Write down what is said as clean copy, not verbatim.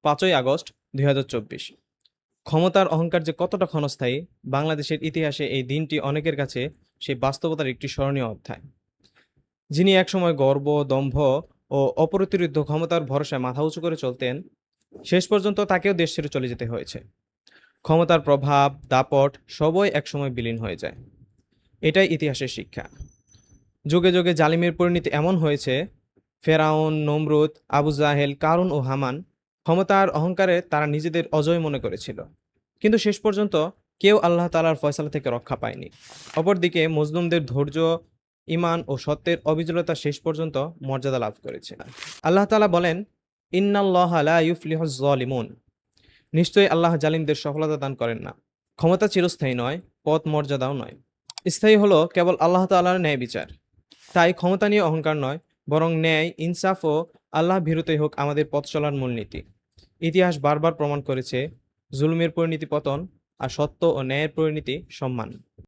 5ই August 2024। ক্ষমতার অহংকার যে কতটা ক্ষণস্থায়ী, বাংলাদেশের ইতিহাসে এই দিনটি অনেকের কাছে সেই বাস্তবতার একটি স্মরণীয় অধ্যায়। যিনি একসময় গর্ব, দম্ভ ও অপ্রতিরোধ্য ক্ষমতার ভরসায় মাথা উঁচু করে চলতেন, শেষ পর্যন্ত তাকেও দেশ ছেড়ে চলে যেতে হয়েছে। ক্ষমতার প্রভাব, দাপট সবই একসময় বিলীন হয়ে যায়। এটাই ইতিহাসের শিক্ষা। যুগে যুগে জালিমের পরিণতি এমন হয়েছে, ফেরাউন, নমরুদ, আবু জাহেল, কারুন ও হামান ক্ষমতার অহংকারে তারা নিজেদের অজয় মনে করেছিল, কিন্তু শেষ পর্যন্ত কেউ আল্লাহ তাআলার ফয়সালা থেকে রক্ষা পায়নি। অপরদিকে মজলুমদের ধৈর্য, ঈমান ও সত্যের অবিচলতা শেষ পর্যন্ত মর্যাদা লাভ করেছে। আল্লাহ তাআলা বলেন, ইন্নাল্লাহা লা ইউফলিহুজ জালিমুন। নিশ্চয়ই আল্লাহ জালিমদের সফলতা দান করেন না। ক্ষমতা চিরস্থায়ী নয়, পদ মর্যাদাও নয়। স্থায়ী হলো কেবল আল্লাহ তাআলার ন্যায় বিচার। তাই ক্ষমতা নিয়ে অহংকার নয়, বরং ন্যায়, ইনসাফ ও আল্লাহ ভীরুতাই হোক আমাদের পথ চলার মূলনীতি। ইতিহাস বারবার প্রমাণ করেছে, জুলুমের পরিণতি পতন, আর সত্য ও ন্যায়ের পরিণতি সম্মান।